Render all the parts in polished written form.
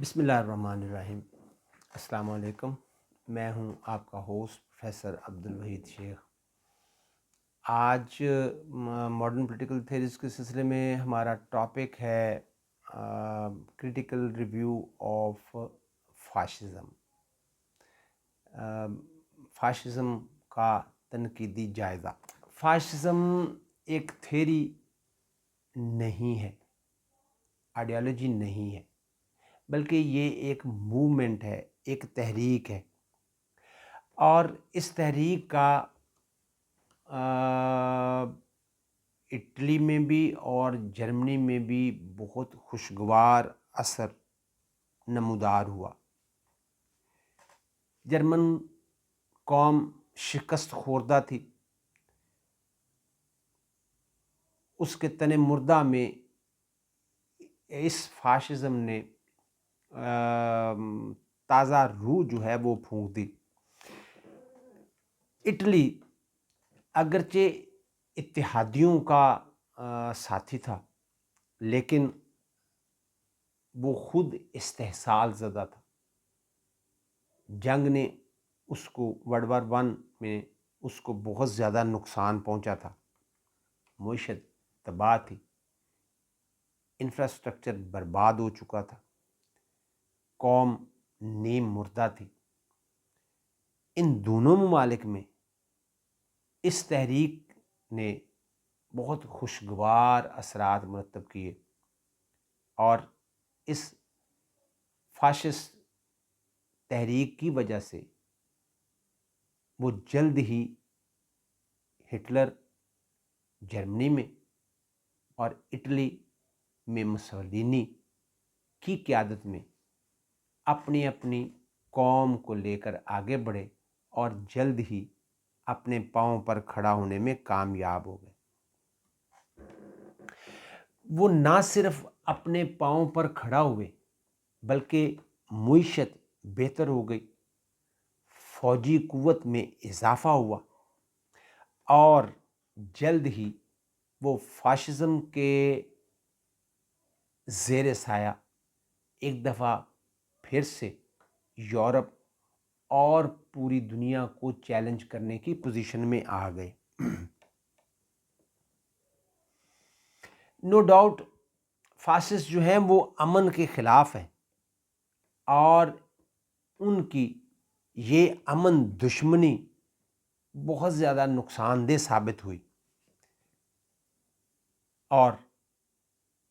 بسم اللہ الرحمن الرحیم۔ السلام علیکم، میں ہوں آپ کا ہوسٹ پروفیسر عبدالوحید شیخ۔ آج ماڈرن پولیٹیکل تھیریز کے سلسلے میں ہمارا ٹاپک ہے critical review of fascism, fascism کا تنقیدی جائزہ۔ فاشزم ایک تھیری نہیں ہے، آئیڈیالوجی نہیں ہے، بلکہ یہ ایک موومنٹ ہے، ایک تحریک ہے، اور اس تحریک کا اٹلی میں بھی اور جرمنی میں بھی بہت خوشگوار اثر نمودار ہوا۔ جرمن قوم شکست خوردہ تھی، اس کے تن مردہ میں اس فاشزم نے تازہ روح جو ہے وہ پھونک دی۔ اٹلی اگرچہ اتحادیوں کا ساتھی تھا، لیکن وہ خود استحصال زدہ تھا۔ جنگ نے اس کو ورلڈ وار 1 میں اس کو بہت زیادہ نقصان پہنچا تھا، معیشت تباہ تھی، انفراسٹرکچر برباد ہو چکا تھا، قوم نیم مردہ تھی۔ ان دونوں ممالک میں اس تحریک نے بہت خوشگوار اثرات مرتب کیے، اور اس فاشسٹ تحریک کی وجہ سے وہ جلد ہی ہٹلر جرمنی میں اور اٹلی میں مسولینی کی قیادت میں اپنی اپنی قوم کو لے کر آگے بڑھے اور جلد ہی اپنے پاؤں پر کھڑا ہونے میں کامیاب ہو گئے۔ وہ نہ صرف اپنے پاؤں پر کھڑا ہوئے، بلکہ معیشت بہتر ہو گئی، فوجی قوت میں اضافہ ہوا، اور جلد ہی وہ فاشزم کے زیر سایہ ایک دفعہ پھر سے یورپ اور پوری دنیا کو چیلنج کرنے کی پوزیشن میں آ گئے۔ نو ڈاؤٹ فاشسٹ جو ہیں وہ امن کے خلاف ہیں، اور ان کی یہ امن دشمنی بہت زیادہ نقصان دہ ثابت ہوئی۔ اور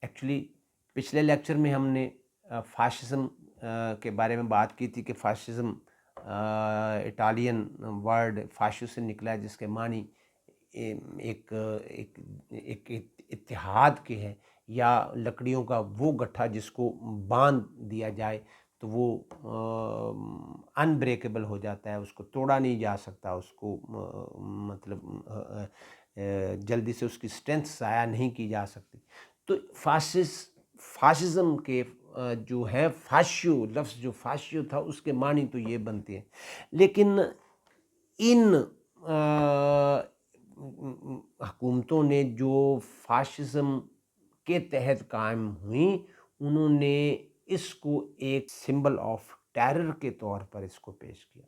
ایکچولی پچھلے لیکچر میں ہم نے فاشزم کے بارے میں بات کی تھی کہ فاشزم اٹالین ورڈ فاشو سے نکلا ہے، جس کے معنی ایک اتحاد کے ہے، یا لکڑیوں کا وہ گٹھا جس کو باندھ دیا جائے تو وہ انبریکیبل ہو جاتا ہے، اس کو توڑا نہیں جا سکتا، اس کو مطلب جلدی سے اس کی اسٹرینتھ ضائع نہیں کی جا سکتی۔ تو فاشزم کے جو ہے فاشیو لفظ، جو فاشیو تھا اس کے معنی تو یہ بنتے ہیں، لیکن ان حکومتوں نے جو فاشزم کے تحت قائم ہوئیں، انہوں نے اس کو ایک سمبل آف ٹیرر کے طور پر اس کو پیش کیا۔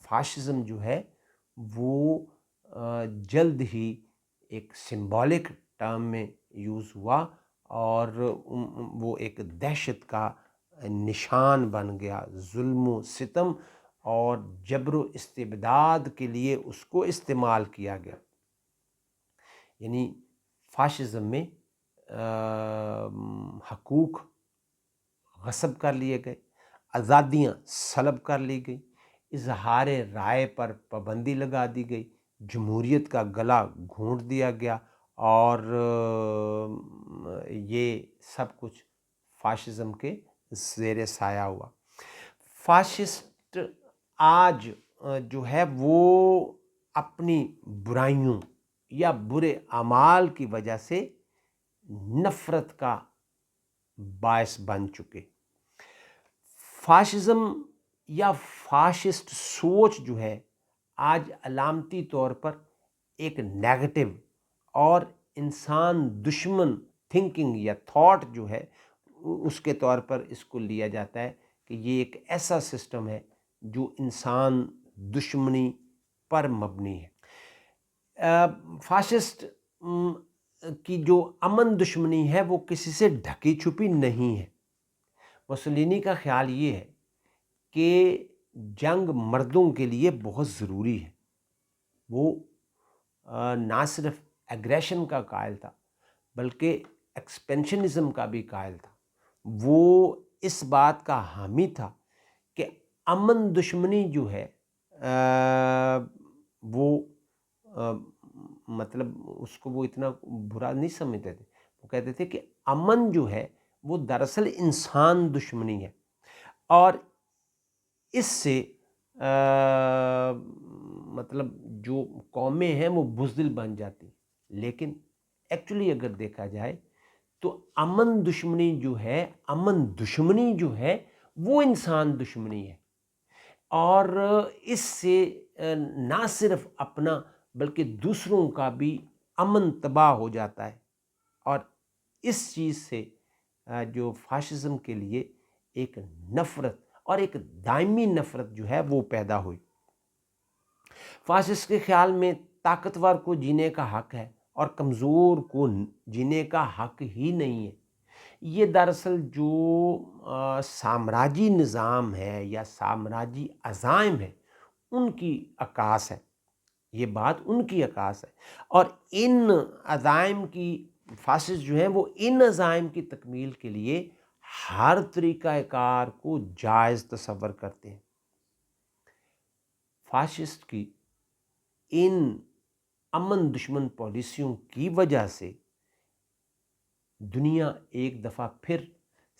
فاشزم جو ہے وہ جلد ہی ایک سمبولک ٹرم میں یوز ہوا، اور وہ ایک دہشت کا نشان بن گیا، ظلم و ستم اور جبر و استبداد کے لیے اس کو استعمال کیا گیا۔ یعنی فاشزم میں حقوق غصب کر لیے گئے، آزادیاں سلب کر لی گئی، اظہار رائے پر پابندی لگا دی گئی، جمہوریت کا گلا گھونٹ دیا گیا، اور یہ سب کچھ فاشزم کے زیر سایہ ہوا۔ فاشسٹ آج جو ہے وہ اپنی برائیوں یا برے اعمال کی وجہ سے نفرت کا باعث بن چکے۔ فاشزم یا فاشسٹ سوچ جو ہے آج علامتی طور پر ایک نیگیٹو اور انسان دشمن تھنکنگ یا تھاٹ جو ہے اس کے طور پر اس کو لیا جاتا ہے کہ یہ ایک ایسا سسٹم ہے جو انسان دشمنی پر مبنی ہے۔ فاشسٹ کی جو امن دشمنی ہے وہ کسی سے ڈھکی چھپی نہیں ہے۔ مسولینی کا خیال یہ ہے کہ جنگ مردوں کے لیے بہت ضروری ہے۔ وہ نہ صرف ایگریشن کا قائل تھا بلکہ ایکسپینشنزم کا بھی قائل تھا۔ وہ اس بات کا حامی تھا کہ امن دشمنی جو ہے وہ مطلب اس کو وہ اتنا برا نہیں سمجھتے تھے۔ وہ کہتے تھے کہ امن جو ہے وہ دراصل انسان دشمنی ہے، اور اس سے مطلب جو قومیں ہیں وہ بزدل بن جاتی۔ لیکن ایکچولی اگر دیکھا جائے تو امن دشمنی جو ہے وہ انسان دشمنی ہے، اور اس سے نہ صرف اپنا بلکہ دوسروں کا بھی امن تباہ ہو جاتا ہے، اور اس چیز سے جو فاشزم کے لیے ایک نفرت اور ایک دائمی نفرت جو ہے وہ پیدا ہوئی۔ فاشسٹ کے خیال میں طاقتور کو جینے کا حق ہے اور کمزور کو جینے کا حق ہی نہیں ہے۔ یہ دراصل جو سامراجی نظام ہے یا سامراجی عزائم ہے ان کی عکاس ہے، یہ بات ان کی عکاس ہے، اور ان عزائم کی فاسسٹ جو ہیں وہ ان عزائم کی تکمیل کے لیے ہر طریقہ کار کو جائز تصور کرتے ہیں۔ فاشسٹ کی ان امن دشمن پالیسیوں کی وجہ سے دنیا ایک دفعہ پھر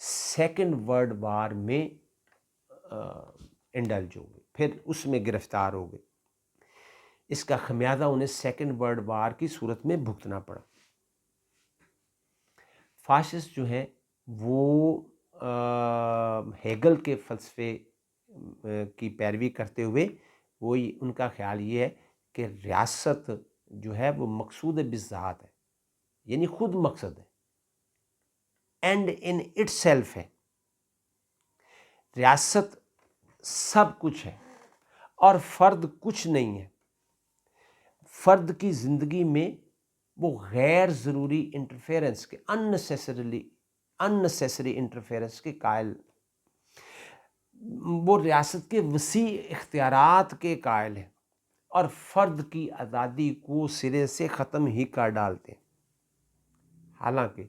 سیکنڈ ورلڈ وار میں انڈلج ہو گئی، پھر اس میں گرفتار ہو گئی۔ اس کا خمیازہ انہیں سیکنڈ ورلڈ وار کی صورت میں بھگتنا پڑا۔ فاشسٹ جو ہیں وہ ہیگل کے فلسفے کی پیروی کرتے ہوئے وہی ان کا خیال یہ ہے کہ ریاست جو ہے وہ مقصود بذات ہے، یعنی خود مقصد ہے، اینڈ ان اٹ سیلف ہے۔ ریاست سب کچھ ہے اور فرد کچھ نہیں ہے۔ فرد کی زندگی میں وہ غیر ضروری انٹرفیرنس کے اننیسیسری انٹرفیرنس کے قائل، وہ ریاست کے وسیع اختیارات کے قائل ہیں اور فرد کی آزادی کو سرے سے ختم ہی کر ڈالتے ہیں۔ حالانکہ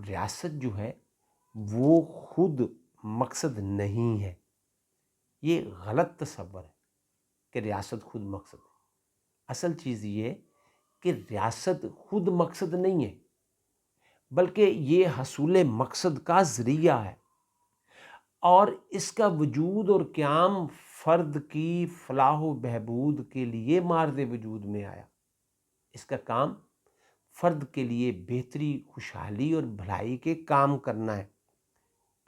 ریاست جو ہے وہ خود مقصد نہیں ہے۔ یہ غلط تصور ہے کہ ریاست خود مقصد ہے۔ اصل چیز یہ ہے کہ ریاست خود مقصد نہیں ہے بلکہ یہ حصول مقصد کا ذریعہ ہے، اور اس کا وجود اور قیام فرد کی فلاح و بہبود کے لیے مارد وجود میں آیا۔ اس کا کام فرد کے لیے بہتری، خوشحالی اور بھلائی کے کام کرنا ہے،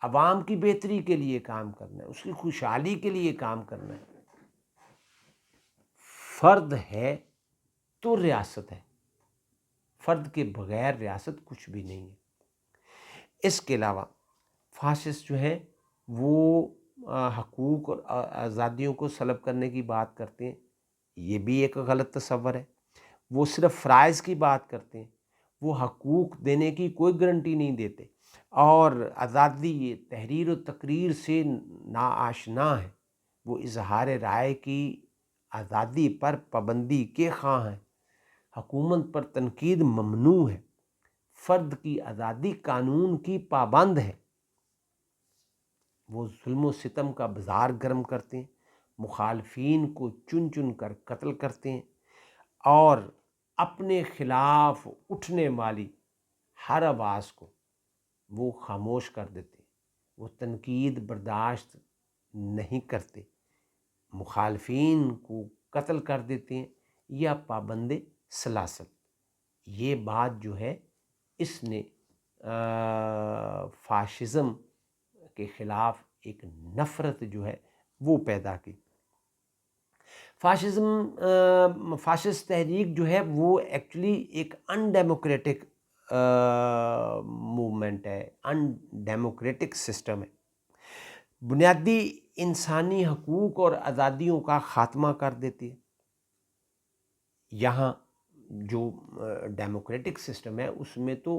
عوام کی بہتری کے لیے کام کرنا ہے، اس کی خوشحالی کے لیے کام کرنا ہے۔ فرد ہے تو ریاست ہے، فرد کے بغیر ریاست کچھ بھی نہیں ہے۔ اس کے علاوہ فاشسٹ جو ہیں وہ حقوق اور آزادیوں کو سلب کرنے کی بات کرتے ہیں، یہ بھی ایک غلط تصور ہے۔ وہ صرف فرائض کی بات کرتے ہیں، وہ حقوق دینے کی کوئی گارنٹی نہیں دیتے، اور آزادی تحریر و تقریر سے ناآشنا ہے۔ وہ اظہار رائے کی آزادی پر پابندی کے خواہاں ہیں، حکومت پر تنقید ممنوع ہے، فرد کی آزادی قانون کی پابند ہے۔ وہ ظلم و ستم کا بازار گرم کرتے ہیں، مخالفین کو چن چن کر قتل کرتے ہیں، اور اپنے خلاف اٹھنے والی ہر آواز کو وہ خاموش کر دیتے ہیں۔ وہ تنقید برداشت نہیں کرتے، مخالفین کو قتل کر دیتے ہیں یا پابند سلاسل۔ یہ بات جو ہے اس نے فاشزم کے خلاف ایک نفرت جو ہے وہ پیدا کی۔ فاشسٹ تحریک جو ہے وہ ایکچولی ایک ان ڈیموکریٹک موومنٹ ہے، ان ڈیموکریٹک سسٹم ہے، بنیادی انسانی حقوق اور آزادیوں کا خاتمہ کر دیتی ہے۔ یہاں جو ڈیموکریٹک سسٹم ہے اس میں تو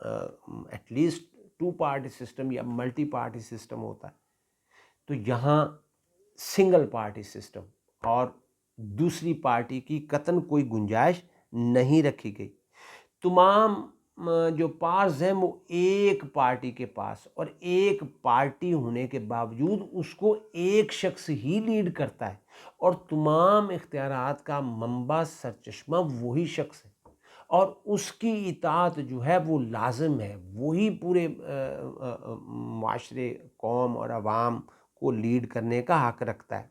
ایٹ لیسٹ 2 پارٹی سسٹم یا ملٹی پارٹی سسٹم ہوتا ہے، تو یہاں سنگل پارٹی سسٹم اور دوسری پارٹی کی قطعاً کوئی گنجائش نہیں رکھی گئی۔ تمام جو پارز ہیں وہ ایک پارٹی کے پاس، اور ایک پارٹی ہونے کے باوجود اس کو ایک شخص ہی لیڈ کرتا ہے، اور تمام اختیارات کا منبع سرچشمہ وہی شخص ہے، اور اس کی اطاعت جو ہے وہ لازم ہے، وہی پورے معاشرے، قوم اور عوام کو لیڈ کرنے کا حق رکھتا ہے۔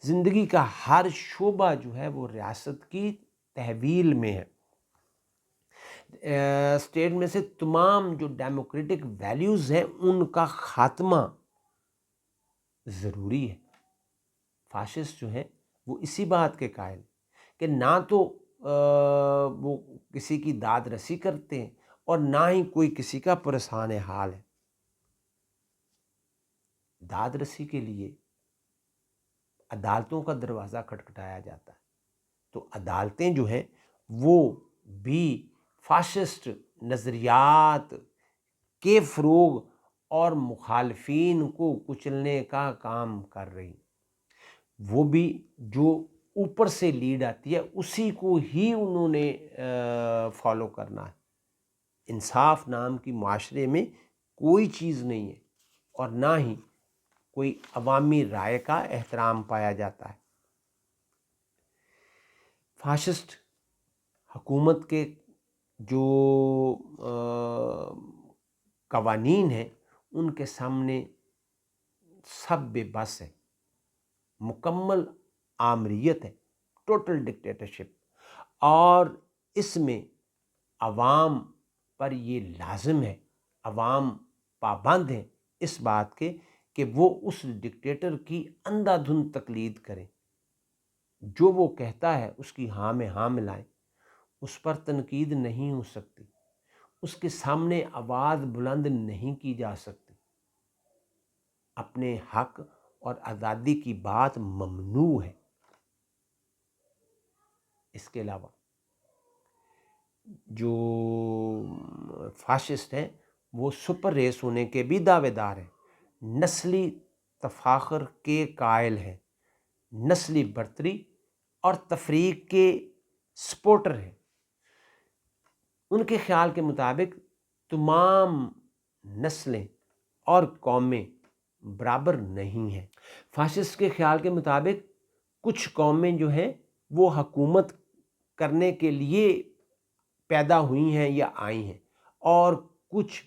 زندگی کا ہر شعبہ جو ہے وہ ریاست کی تحویل میں ہے۔ اسٹیٹ میں سے تمام جو ڈیموکریٹک ویلیوز ہیں ان کا خاتمہ ضروری ہے۔ فاشسٹ جو ہیں وہ اسی بات کے قائل کہ نہ تو وہ کسی کی داد رسی کرتے ہیں اور نہ ہی کوئی کسی کا پرسان حال ہے۔ داد رسی کے لیے عدالتوں کا دروازہ کھٹکھٹایا جاتا ہے، تو عدالتیں جو ہیں وہ بھی فاشسٹ نظریات کے فروغ اور مخالفین کو کچلنے کا کام کر رہی، وہ بھی جو اوپر سے لیڈ آتی ہے اسی کو ہی انہوں نے فالو کرنا ہے۔ انصاف نام کی معاشرے میں کوئی چیز نہیں ہے، اور نہ ہی کوئی عوامی رائے کا احترام پایا جاتا ہے۔ فاشسٹ حکومت کے جو قوانین ہیں ان کے سامنے سب بے بس ہے، مکمل آمریت ہے، ٹوٹل ڈکٹیٹرشپ، اور اس میں عوام پر یہ لازم ہے، عوام پابند ہیں اس بات کے کہ وہ اس ڈکٹیٹر کی اندھا دھند تقلید کریں، جو وہ کہتا ہے اس کی ہاں میں ہاں ملائیں، اس پر تنقید نہیں ہو سکتی، اس کے سامنے آواز بلند نہیں کی جا سکتی، اپنے حق اور آزادی کی بات ممنوع ہے۔ اس کے علاوہ جو فاشسٹ ہیں وہ سپر ریس ہونے کے بھی دعوے دار ہیں، نسلی تفاخر کے قائل ہیں، نسلی برتری اور تفریق کے سپورٹر ہیں۔ ان کے خیال کے مطابق تمام نسلیں اور قومیں برابر نہیں ہیں۔ فاشسٹ کے خیال کے مطابق کچھ قومیں جو ہیں وہ حکومت کرنے کے لیے پیدا ہوئی ہیں یا آئی ہیں، اور کچھ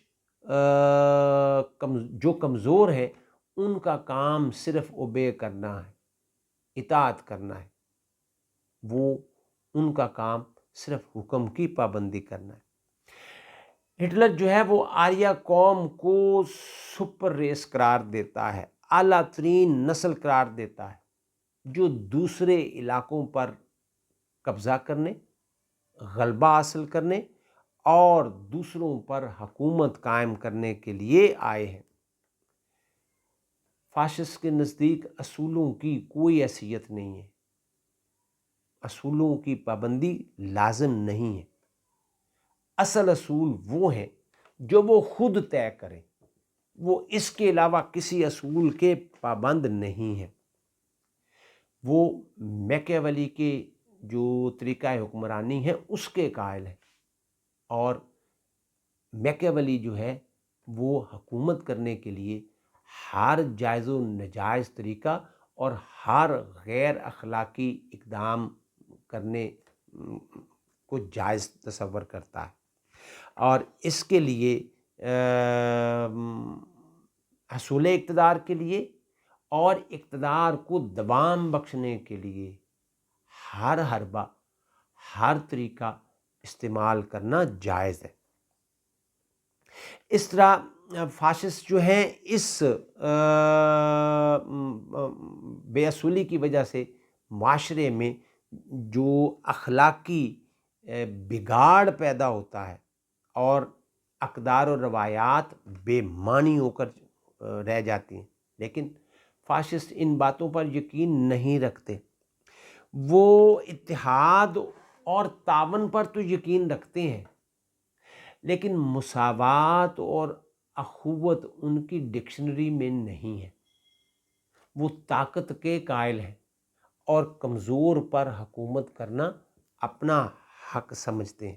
جو کمزور ہیں ان کا کام صرف اوبے کرنا ہے، اطاعت کرنا ہے، وہ ان کا کام صرف حکم کی پابندی کرنا ہے۔ ہٹلر جو ہے وہ آریہ قوم کو سپر ریس قرار دیتا ہے، اعلیٰ ترین نسل قرار دیتا ہے، جو دوسرے علاقوں پر قبضہ کرنے، غلبہ حاصل کرنے اور دوسروں پر حکومت قائم کرنے کے لیے آئے ہیں۔ فاشسٹ کے نزدیک اصولوں کی کوئی حیثیت نہیں ہے، اصولوں کی پابندی لازم نہیں ہے، اصل اصول وہ ہیں جو وہ خود طے کریں، وہ اس کے علاوہ کسی اصول کے پابند نہیں ہیں۔ وہ میکیاولی کے جو طریقہ حکمرانی ہے اس کے قائل ہیں، اور میکیاولی جو ہے وہ حکومت کرنے کے لیے ہر جائز و ناجائز طریقہ اور ہر غیر اخلاقی اقدام کرنے کو جائز تصور کرتا ہے، اور اس کے لیے حصول اقتدار کے لیے اور اقتدار کو دوام بخشنے کے لیے ہر حربہ، ہر طریقہ استعمال کرنا جائز ہے۔ اس طرح فاشسٹ جو ہیں اس بے اصولی کی وجہ سے معاشرے میں جو اخلاقی بگاڑ پیدا ہوتا ہے اور اقدار و روایات بے معنی ہو کر رہ جاتی ہیں۔ لیکن فاشسٹ ان باتوں پر یقین نہیں رکھتے، وہ اتحاد اور تعاون پر تو یقین رکھتے ہیں، لیکن مساوات اور اخوت ان کی ڈکشنری میں نہیں ہے۔ وہ طاقت کے قائل ہیں اور کمزور پر حکومت کرنا اپنا حق سمجھتے ہیں۔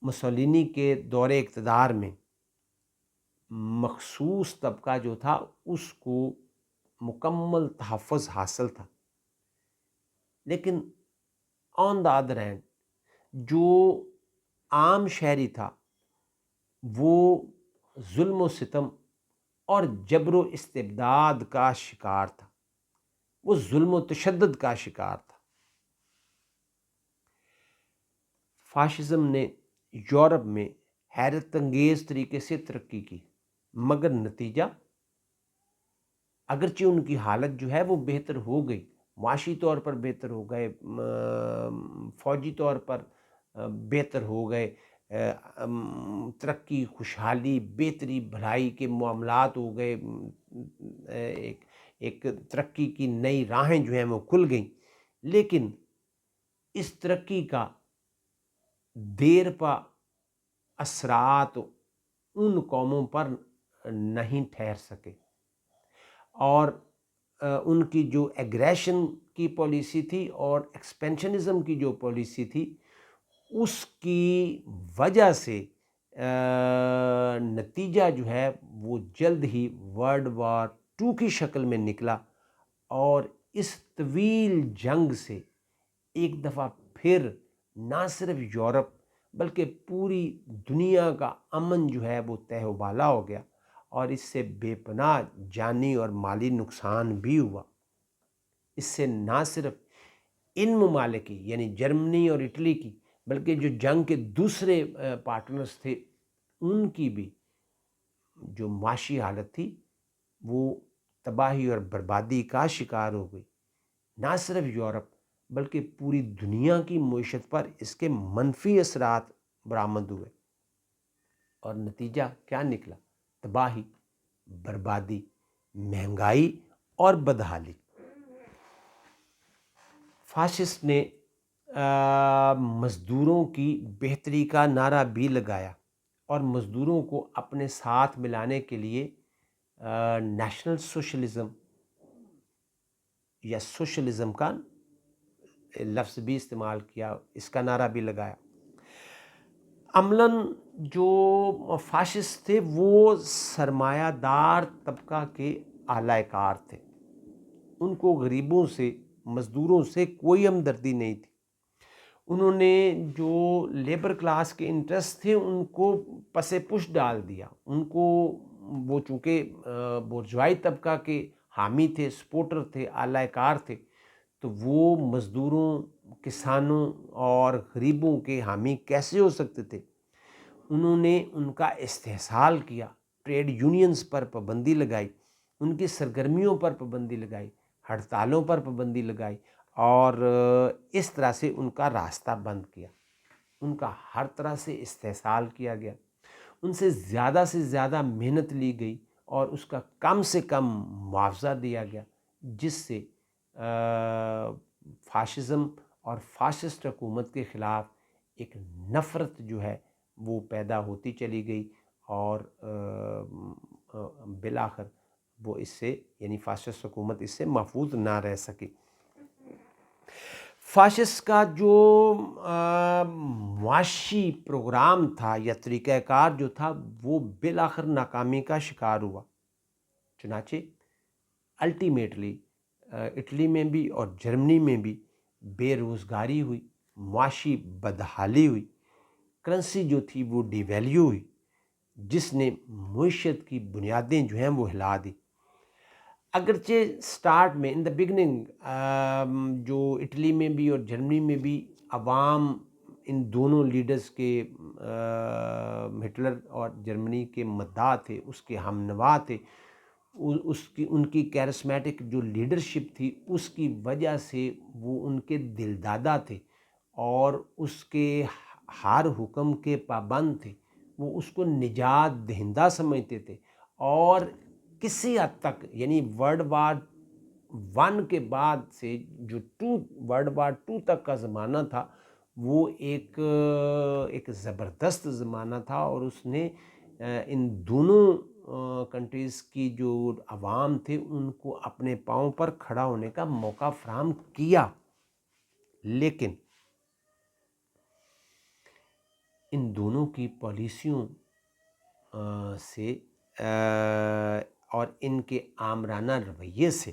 مسولینی کے دور اقتدار میں مخصوص طبقہ جو تھا اس کو مکمل تحفظ حاصل تھا، لیکن آن دا ادر ہینڈ جو عام شہری تھا وہ ظلم و ستم اور جبر و استبداد کا شکار تھا، وہ ظلم و تشدد کا شکار تھا۔ فاشزم نے یورپ میں حیرت انگیز طریقے سے ترقی کی، مگر نتیجہ اگرچہ ان کی حالت جو ہے وہ بہتر ہو گئی، معاشی طور پر بہتر ہو گئے، فوجی طور پر بہتر ہو گئے، ترقی، خوشحالی، بہتری، بھلائی کے معاملات ہو گئے، ایک ترقی کی نئی راہیں جو ہیں وہ کھل گئیں، لیکن اس ترقی کا دیر پا اثرات ان قوموں پر نہیں ٹھہر سکے، اور ان کی جو ایگریشن کی پالیسی تھی اور ایکسپینشنزم کی جو پالیسی تھی اس کی وجہ سے نتیجہ جو ہے وہ جلد ہی ورلڈ وار 2 کی شکل میں نکلا، اور اس طویل جنگ سے ایک دفعہ پھر نہ صرف یورپ بلکہ پوری دنیا کا امن جو ہے وہ تہہ و بالا ہو گیا، اور اس سے بے پناہ جانی اور مالی نقصان بھی ہوا۔ اس سے نہ صرف ان ممالک کی یعنی جرمنی اور اٹلی کی بلکہ جو جنگ کے دوسرے پارٹنرز تھے ان کی بھی جو معاشی حالت تھی وہ تباہی اور بربادی کا شکار ہو گئی۔ نہ صرف یورپ بلکہ پوری دنیا کی معیشت پر اس کے منفی اثرات برآمد ہوئے، اور نتیجہ کیا نکلا؟ تباہی، بربادی، مہنگائی اور بدحالی۔ فاشسٹ نے مزدوروں کی بہتری کا نعرہ بھی لگایا اور مزدوروں کو اپنے ساتھ ملانے کے لیے نیشنل سوشلزم یا سوشلزم کا لفظ بھی استعمال کیا، اس کا نعرہ بھی لگایا۔ عملاً جو فاشسٹ تھے وہ سرمایہ دار طبقہ کے اعلی کار تھے، ان کو غریبوں سے، مزدوروں سے کوئی ہمدردی نہیں تھی۔ انہوں نے جو لیبر کلاس کے انٹرسٹ تھے ان کو پس پش ڈال دیا، ان کو وہ چونکہ بورژوائی طبقہ کے حامی تھے، سپورٹر تھے، اعلی کار تھے، تو وہ مزدوروں، کسانوں اور غریبوں کے حامی کیسے ہو سکتے تھے؟ انہوں نے ان کا استحصال کیا، ٹریڈ یونینز پر پابندی لگائی، ان کی سرگرمیوں پر پابندی لگائی، ہڑتالوں پر پابندی لگائی، اور اس طرح سے ان کا راستہ بند کیا، ان کا ہر طرح سے استحصال کیا گیا، ان سے زیادہ محنت لی گئی اور اس کا کم سے کم معاوضہ دیا گیا، جس سے فاشزم اور فاشسٹ حکومت کے خلاف ایک نفرت جو ہے وہ پیدا ہوتی چلی گئی، اور بالآخر وہ اس سے یعنی فاشسٹ حکومت اس سے محفوظ نہ رہ سکی۔ فاشسٹ کا جو معاشی پروگرام تھا یا طریقہ کار جو تھا وہ بالآخر ناکامی کا شکار ہوا، چنانچہ الٹیمیٹلی اٹلی میں بھی اور جرمنی میں بھی بے روزگاری ہوئی، معاشی بدحالی ہوئی، کرنسی جو تھی وہ ڈی ویلیو ہوئی، جس نے معیشت کی بنیادیں جو ہیں وہ ہلا دی۔ اگرچہ سٹارٹ میں ان دا بگننگ جو اٹلی میں بھی اور جرمنی میں بھی عوام ان دونوں لیڈرز کے، ہٹلر اور جرمنی کے مداح تھے، اس کے ہم نوا تھے، ان کی کیرسمیٹک جو لیڈرشپ تھی اس کی وجہ سے وہ ان کے دل دادا تھے، اور اس کے ہر حکم کے پابند تھے، وہ اس کو نجات دہندہ سمجھتے تھے، اور کسی حد تک یعنی ورلڈ وار 1 کے بعد سے جو ورلڈ وار 2 تک کا زمانہ تھا وہ ایک زبردست زمانہ تھا، اور اس نے ان دونوں کنٹریز کی جو عوام تھے ان کو اپنے پاؤں پر کھڑا ہونے کا موقع فراہم کیا۔ لیکن ان دونوں کی پالیسیوں سے اور ان کے آمرانہ رویے سے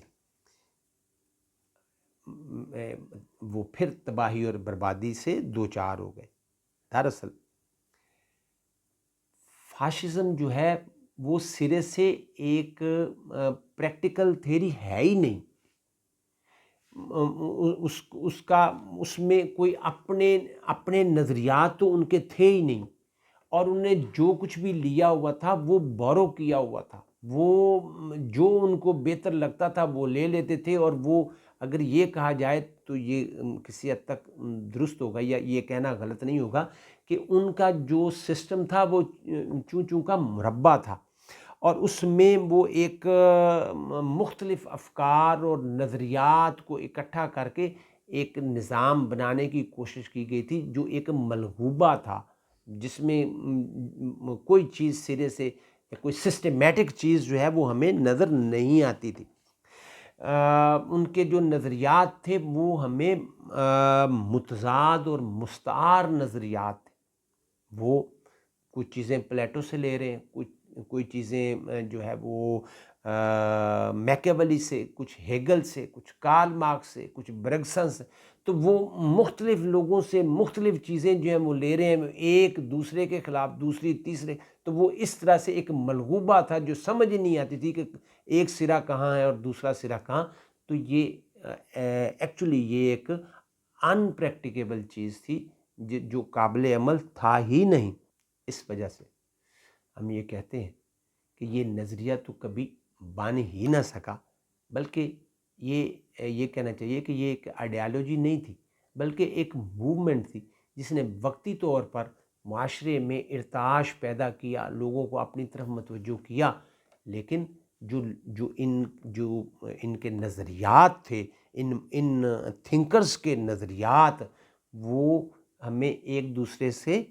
وہ پھر تباہی اور بربادی سے دوچار ہو گئے۔ دراصل فاشزم جو ہے وہ سرے سے ایک پریکٹیکل تھیوری ہے ہی نہیں، اس میں کوئی اپنے نظریات تو ان کے تھے ہی نہیں، اور انہیں جو کچھ بھی لیا ہوا تھا وہ بورو کیا ہوا تھا، وہ جو ان کو بہتر لگتا تھا وہ لے لیتے تھے، اور وہ اگر یہ کہا جائے تو یہ کسی حد تک درست ہوگا یا یہ کہنا غلط نہیں ہوگا کہ ان کا جو سسٹم تھا وہ چوں کا مربع تھا، اور اس میں وہ ایک مختلف افکار اور نظریات کو اکٹھا کر کے ایک نظام بنانے کی کوشش کی گئی تھی جو ایک ملغوبہ تھا، جس میں کوئی چیز سرے سے کوئی سسٹمیٹک چیز جو ہے وہ ہمیں نظر نہیں آتی تھی۔ ان کے جو نظریات تھے وہ ہمیں متضاد اور مستعار نظریات تھے، وہ کچھ چیزیں پلیٹو سے لے رہے ہیں، کوئی چیزیں جو ہے وہ میکیولی سے، کچھ ہیگل سے، کچھ کارل مارکس سے، کچھ برگسن سے، تو وہ مختلف لوگوں سے مختلف چیزیں جو ہیں وہ لے رہے ہیں، ایک دوسرے کے خلاف دوسری تیسرے، تو وہ اس طرح سے ایک ملغوبہ تھا جو سمجھ ہی نہیں آتی تھی کہ ایک سرا کہاں ہے اور دوسرا سرا کہاں۔ تو یہ ایکچولی یہ ایک ان پریکٹیکیبل چیز تھی جو قابل عمل تھا ہی نہیں۔ اس وجہ سے ہم یہ کہتے ہیں کہ یہ نظریہ تو کبھی بن ہی نہ سکا، بلکہ یہ کہنا چاہیے کہ یہ ایک آئیڈیالوجی نہیں تھی، بلکہ ایک موومنٹ تھی جس نے وقتی طور پر معاشرے میں ارتعاش پیدا کیا، لوگوں کو اپنی طرف متوجہ کیا، لیکن جو ان کے نظریات تھے، ان تھنکرز کے نظریات، وہ ہمیں ایک دوسرے سے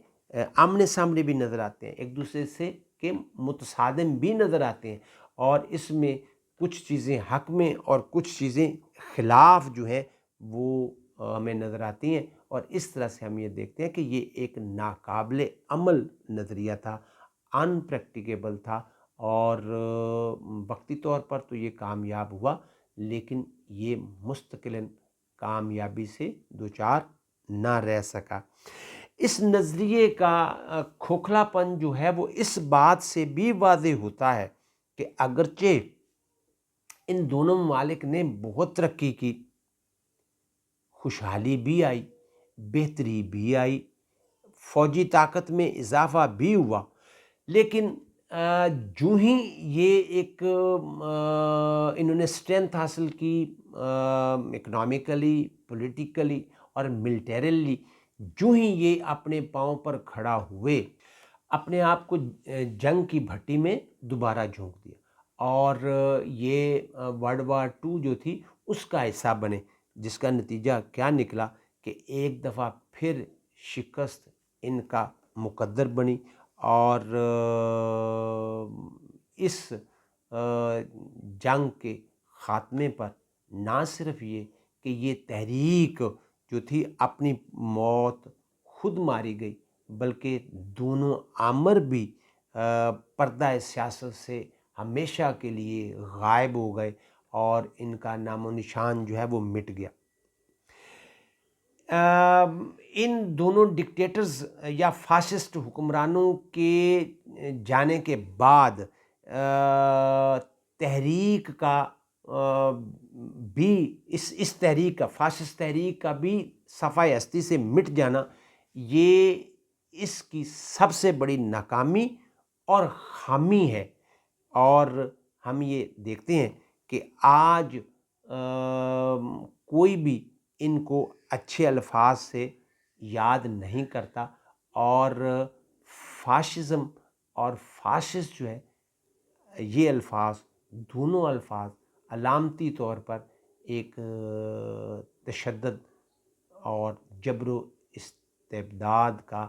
آمنے سامنے بھی نظر آتے ہیں، ایک دوسرے سے کے متصادم بھی نظر آتے ہیں، اور اس میں کچھ چیزیں حق میں اور کچھ چیزیں خلاف جو ہیں وہ ہمیں نظر آتی ہیں، اور اس طرح سے ہم یہ دیکھتے ہیں کہ یہ ایک ناقابل عمل نظریہ تھا، ان پریکٹیکیبل تھا، اور وقتی طور پر تو یہ کامیاب ہوا، لیکن یہ مستقلاً کامیابی سے دوچار نہ رہ سکا۔ اس نظریے کا کھوکھلا پن جو ہے وہ اس بات سے بھی واضح ہوتا ہے کہ اگرچہ ان دونوں ممالک نے بہت ترقی کی، خوشحالی بھی آئی، بہتری بھی آئی، فوجی طاقت میں اضافہ بھی ہوا، لیکن جو ہی یہ ایک انہوں نے اسٹرینتھ حاصل کی اکنامیکلی، پولیٹیکلی اور ملٹریلی، جو ہی یہ اپنے پاؤں پر کھڑا ہوئے، اپنے آپ کو جنگ کی بھٹی میں دوبارہ جھونک دیا، اور یہ ورلڈ وار 2 جو تھی اس کا حصہ بنے، جس کا نتیجہ کیا نکلا کہ ایک دفعہ پھر شکست ان کا مقدر بنی، اور اس جنگ کے خاتمے پر نہ صرف یہ کہ یہ تحریک جو تھی اپنی موت خود ماری گئی، بلکہ دونوں آمر بھی پردہ سیاست سے ہمیشہ کے لیے غائب ہو گئے، اور ان کا نام و نشان جو ہے وہ مٹ گیا۔ ان دونوں ڈکٹیٹرز یا فاشسٹ حکمرانوں کے جانے کے بعد تحریک کا بھی اس تحریک کا، فاشسٹ تحریک کا بھی صفحہ ہستی سے مٹ جانا، یہ اس کی سب سے بڑی ناکامی اور خامی ہے، اور ہم یہ دیکھتے ہیں کہ آج کوئی بھی ان کو اچھے الفاظ سے یاد نہیں کرتا، اور فاشزم اور فاشسٹ جو ہے یہ الفاظ، دونوں الفاظ علامتی طور پر ایک تشدد اور جبر و استبداد کا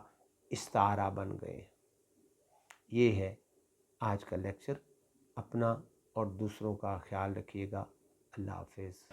استعارہ بن گئے ہیں۔ یہ ہے آج کا لیکچر۔ اپنا اور دوسروں کا خیال رکھیے گا۔ اللہ حافظ۔